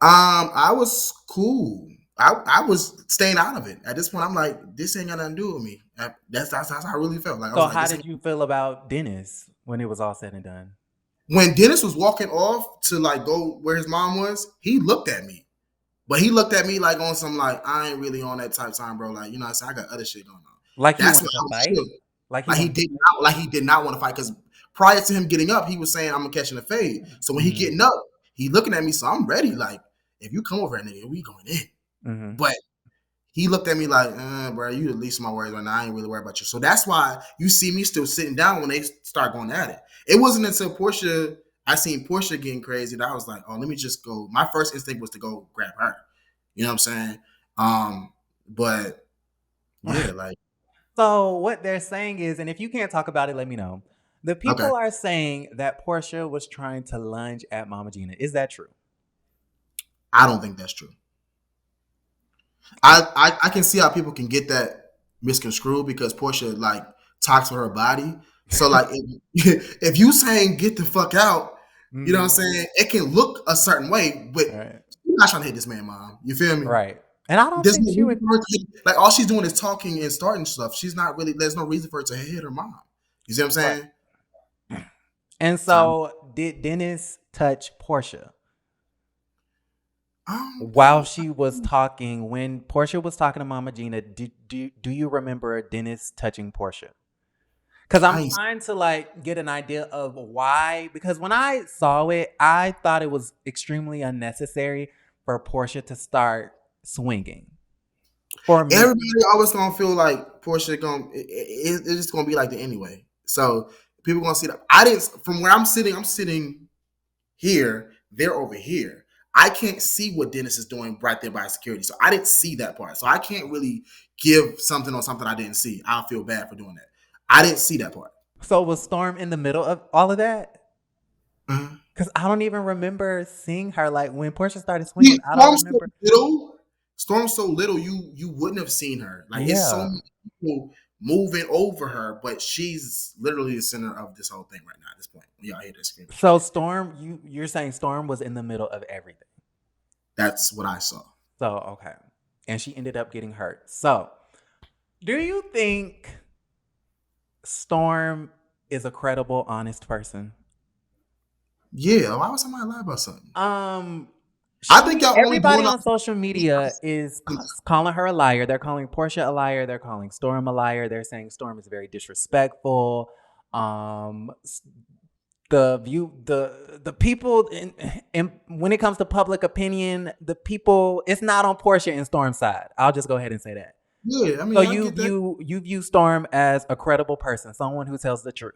Speaker 2: I was cool. I was staying out of it. At this point, I'm like, this ain't got nothing to do with me. That's how I really felt. Like I was
Speaker 1: So
Speaker 2: like,
Speaker 1: how
Speaker 2: this
Speaker 1: did
Speaker 2: ain't.
Speaker 1: you feel about Dennis when it was all said and done?
Speaker 2: When Dennis was walking off to like go where his mom was, he looked at me. But he looked at me like on some like I ain't really on that type of time, bro. Like, you know what I'm saying? I got other shit going on.
Speaker 1: Like he
Speaker 2: That's what
Speaker 1: wanted to
Speaker 2: I was
Speaker 1: fight?
Speaker 2: feeling.
Speaker 1: Like he
Speaker 2: Like
Speaker 1: wanted to fight?
Speaker 2: he did not want to fight because prior to him getting up, he was saying, I'm gonna catch in a fade. So when he
Speaker 1: Mm-hmm.
Speaker 2: getting up, he looking at me, so I'm ready. Like, if you come over here, nigga, we going in.
Speaker 1: Mm-hmm.
Speaker 2: But he looked at me like, bro, you the least of my worries right now. I ain't really worried about you. So that's why you see me still sitting down when they start going at it. It wasn't until I seen Porsha getting crazy that I was like, oh, let me just go. My first instinct was to go grab her. You know what I'm saying? But yeah, like
Speaker 1: So what they're saying is, and if you can't talk about it, let me know. The
Speaker 2: okay,
Speaker 1: people are saying that Porsha was trying to lunge at Mama Gina. Is that true?
Speaker 2: I don't think that's true. I can see how people can get that misconstrued because Porsha like talks with her body. So like if you saying get the fuck out, you know what I'm
Speaker 1: Mm-hmm.
Speaker 2: saying? It can look a certain way, but
Speaker 1: Right.
Speaker 2: you're not trying to hit this man, mom. You feel me?
Speaker 1: Right. And I don't
Speaker 2: There's
Speaker 1: think
Speaker 2: no
Speaker 1: she
Speaker 2: reason
Speaker 1: would.
Speaker 2: for her to like all she's doing is talking and starting stuff. She's not really there's no reason for her to hit her mom. You see what I'm
Speaker 1: Right.
Speaker 2: saying?
Speaker 1: And
Speaker 2: So
Speaker 1: so did Dennis touch Porsha
Speaker 2: um
Speaker 1: while she was talking? When Porsha was talking to Mama Gina, do you remember Dennis touching Porsha? Because I'm
Speaker 2: I ain't
Speaker 1: trying to like get an idea of why. Because when I saw it, I thought it was extremely unnecessary for Portia to start swinging. For me,
Speaker 2: everybody always gonna feel like Porsche gonna it's just gonna be like that anyway. So people gonna see that. I didn't from where I'm sitting here. They're over here. I can't see what Dennis is doing right there by security. So I didn't see that part. So I can't really give something on something I didn't see. I'll feel bad for doing that. I didn't see that part.
Speaker 1: So was Storm in the middle of all of that?
Speaker 2: Uh-huh.
Speaker 1: Because I don't even remember seeing her. Like when Porsha started
Speaker 2: Yeah,
Speaker 1: swinging, I don't remember.
Speaker 2: Storm's so little, you wouldn't have seen her. Like it's so
Speaker 1: Yeah.
Speaker 2: many people moving over her, but she's literally the center of this whole thing right now at this point. Y'all hear this scream.
Speaker 1: So Storm, you're saying Storm was in the middle of everything.
Speaker 2: That's what I saw.
Speaker 1: So okay, and she ended up getting hurt. So, do you think Storm is a credible, honest person?
Speaker 2: Yeah, why would somebody lie about something?
Speaker 1: Um,
Speaker 2: I think y'all only
Speaker 1: everybody
Speaker 2: doing
Speaker 1: on social media is calling her a liar. They're calling Porsha a liar. They're calling Storm a liar. They're saying Storm is very disrespectful. Um, the people in when it comes to public opinion, the people, it's not on Porsha and Storm's side. I'll just go ahead and say that.
Speaker 2: Yeah, I mean,
Speaker 1: So
Speaker 2: I get that.
Speaker 1: you view Storm as a credible person, someone who tells the truth.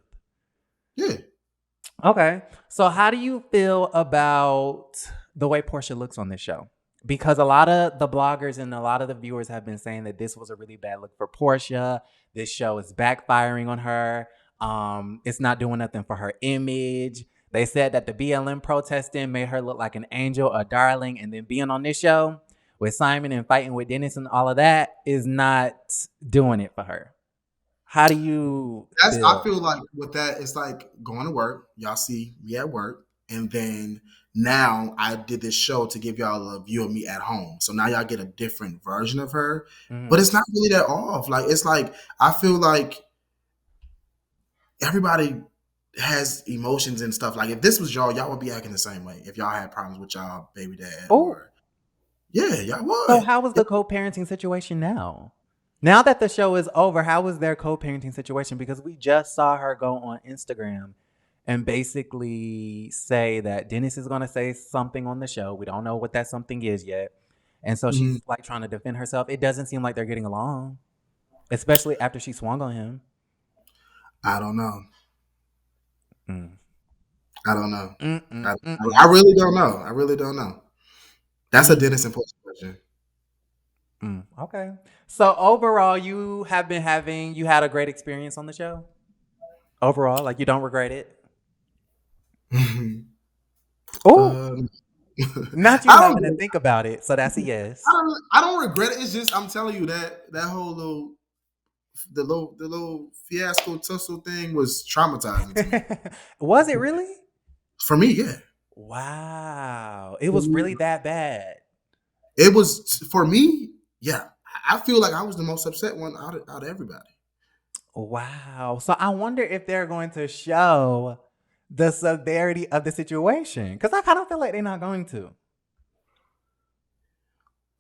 Speaker 2: Yeah.
Speaker 1: Okay. So how do you feel about the way Porsha looks on this show? Because a lot of the bloggers and a lot of the viewers have been saying that this was a really bad look for Porsha. This show is backfiring on her. It's not doing nothing for her image. They said that the BLM protesting made her look like an angel, a darling, and then being on this show with Simon and fighting with Dennis and all of that is not doing it for her. How do you
Speaker 2: I
Speaker 1: feel?
Speaker 2: feel like with that, it's like going to work. Y'all see me at work, and then now I did this show to give y'all a view of me at home. So now y'all get a different version of her, but
Speaker 1: Mhm.
Speaker 2: it's not really that off. Like it's like I feel like everybody has emotions and stuff. Like if this was y'all would be acting the same way. If y'all had problems with y'all baby dad,
Speaker 1: Oh,
Speaker 2: or yeah, y'all
Speaker 1: so
Speaker 2: would.
Speaker 1: how was the co-parenting situation now? Now that the show is over, how was their co-parenting situation? Because we just saw her go on Instagram and basically say that Dennis is going to say something on the show. We don't know what that something is yet. And so
Speaker 2: Mhm.
Speaker 1: she's like trying to defend herself. It doesn't seem like they're getting along, especially after she swung on him.
Speaker 2: I don't know.
Speaker 1: Mm.
Speaker 2: I don't know.
Speaker 1: Mm, mm,
Speaker 2: I,
Speaker 1: mm,
Speaker 2: I
Speaker 1: mm,
Speaker 2: really don't know. I really don't know. That's a
Speaker 1: mm,
Speaker 2: Dennis and Porsche question.
Speaker 1: Okay. So overall, you had a great experience on the show? Overall, like you don't regret it? Oh,
Speaker 2: um,
Speaker 1: not you
Speaker 2: I don't.
Speaker 1: having to think about it. So that's a yes.
Speaker 2: I don't regret it. It's just I'm telling you that whole little fiasco tussle thing was traumatizing to me.
Speaker 1: Was it really?
Speaker 2: For me, yeah.
Speaker 1: Wow. It was really that bad.
Speaker 2: It was for me. Yeah, I feel like I was the most upset one out of everybody.
Speaker 1: Wow. So I wonder if they're going to show the severity of the situation. Because I kind of feel like they're not going to.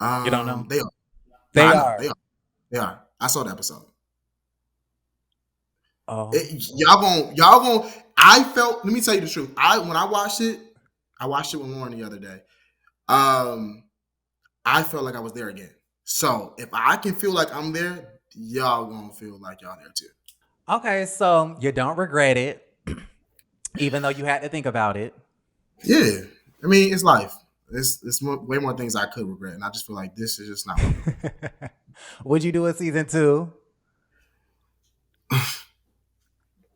Speaker 1: You don't know?
Speaker 2: They are. No,
Speaker 1: They
Speaker 2: I know
Speaker 1: are.
Speaker 2: they are. They are. I saw the episode.
Speaker 1: Oh.
Speaker 2: Y'all gonna. I felt. Let me tell you the truth. When I watched it with Lauren the other day. Um, I felt like I was there again. So if I can feel like I'm there, y'all gonna feel like y'all there too.
Speaker 1: Okay. So you don't regret it, even though you had to think about it.
Speaker 2: Yeah, I mean it's life. It's way more things I could regret, and I just feel like this is just not one of them.
Speaker 1: Would you do a season two?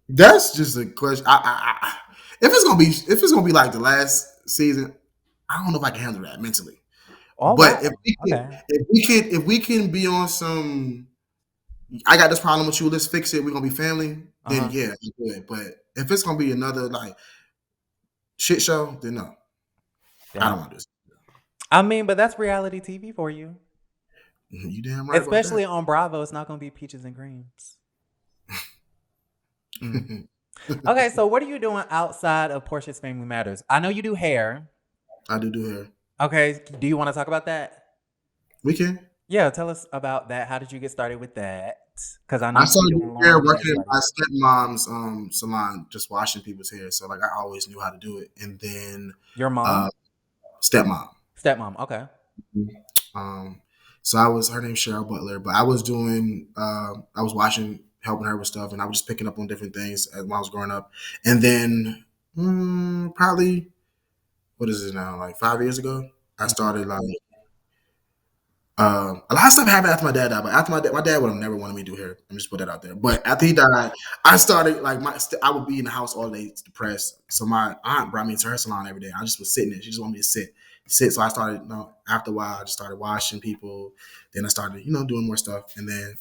Speaker 2: That's just a question. If it's gonna be like the last season, I don't know if I can handle that mentally.
Speaker 1: Oh,
Speaker 2: But
Speaker 1: wow. Okay.
Speaker 2: if we can be on some, I got this problem with you. Let's fix it. We're gonna be family.
Speaker 1: Uh
Speaker 2: Then
Speaker 1: huh.
Speaker 2: yeah, it's good. But if it's gonna be another like shit show, then no, I don't
Speaker 1: Damn.
Speaker 2: want to do this.
Speaker 1: I mean, but that's reality TV for you.
Speaker 2: You damn right about that.
Speaker 1: Especially on Bravo, it's not going to be peaches and creams. Mm. Okay, so what are you doing outside of Portia's Family Matters? I know you do hair.
Speaker 2: I do hair.
Speaker 1: Okay, do you want to talk about that?
Speaker 2: We can.
Speaker 1: Yeah, tell us about that. How did you get started with that? Because I know
Speaker 2: I
Speaker 1: you be
Speaker 2: started
Speaker 1: doing
Speaker 2: doing hair
Speaker 1: laundry at
Speaker 2: working in
Speaker 1: starting.
Speaker 2: my stepmom's salon, just washing people's hair. So like I always knew how to do it. And then
Speaker 1: Your
Speaker 2: uh,
Speaker 1: mom?
Speaker 2: stepmom.
Speaker 1: Stepmom, okay.
Speaker 2: Um, so I was her name's Cheryl Butler, but I was doing I was watching, helping her with stuff, and I was just picking up on different things when I was growing up. And then probably what is it now? Like 5 years ago, I started like a lot of stuff happened after my dad died. But after my dad would have never wanted me to do hair. Let me just put that out there. But after he died, I started like I would be in the house all day depressed. So my aunt brought me into her salon every day. I just was sitting there. She just wanted me to sit. So I started, after a while, I just started washing people. Then I started, doing more stuff. And then,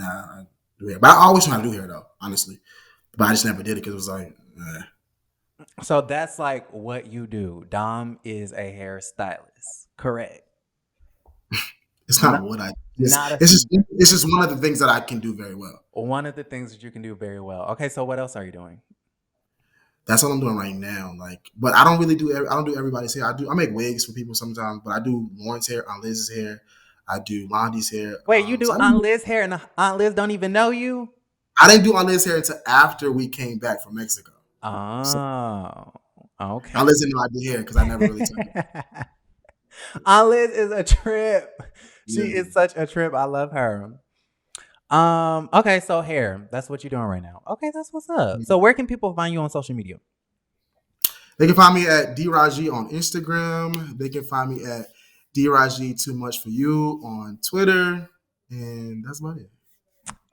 Speaker 2: I do hair. But I always wanted to do hair though, honestly. But I just never did it because it was like,
Speaker 1: So that's like what you do. Dom is a hairstylist, correct?
Speaker 2: it's not
Speaker 1: Not,
Speaker 2: what I.
Speaker 1: not a
Speaker 2: It's just one of the things that I can do very well.
Speaker 1: one of the things that you can do very well. Okay, so what else are you doing?
Speaker 2: That's what I'm doing right now. Like, but I don't really do. I don't do everybody's hair. I make wigs for people sometimes, but I do Lauren's hair, Aunt Liz's hair. I do Londy's hair.
Speaker 1: Wait, you
Speaker 2: So
Speaker 1: do Aunt Liz hair and Aunt Liz don't even know you?
Speaker 2: I didn't do Aunt Liz's hair until after we came back from Mexico. So
Speaker 1: Oh,
Speaker 2: Aunt
Speaker 1: okay.
Speaker 2: Liz didn't know I did hair because I never really took it.
Speaker 1: Aunt Liz is a trip. She
Speaker 2: Yeah.
Speaker 1: is such a trip. I love her. Okay, so hair. That's what you're doing right now. Okay, that's what's up. So where can people find you on social media?
Speaker 2: They can find me at DRaji on Instagram. They can find me at DRaji Too Much For You on Twitter. And that's about it.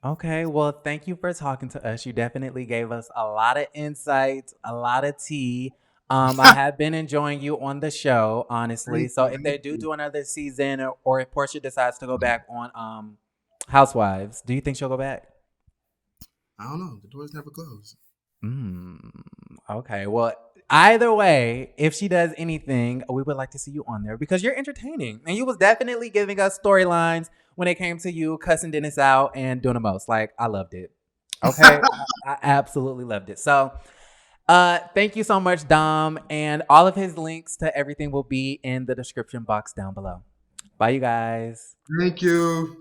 Speaker 1: Okay, well, thank you for talking to us. You definitely gave us a lot of insights, a lot of tea. I have been enjoying you on the show, honestly.
Speaker 2: Thank
Speaker 1: So
Speaker 2: you.
Speaker 1: if
Speaker 2: Thank
Speaker 1: they do
Speaker 2: you.
Speaker 1: do another season, or if Portia decides to go back on Housewives, do you think she'll go back?
Speaker 2: I don't know. The doors never close.
Speaker 1: Mm, okay. Well, either way, if she does anything, we would like to see you on there because you're entertaining. And you was definitely giving us storylines when it came to you cussing Dennis out and doing the most. Like, I loved it. Okay. I absolutely loved it. So thank you so much, Dom. And all of his links to everything will be in the description box down below. Bye, you guys.
Speaker 2: Thank you.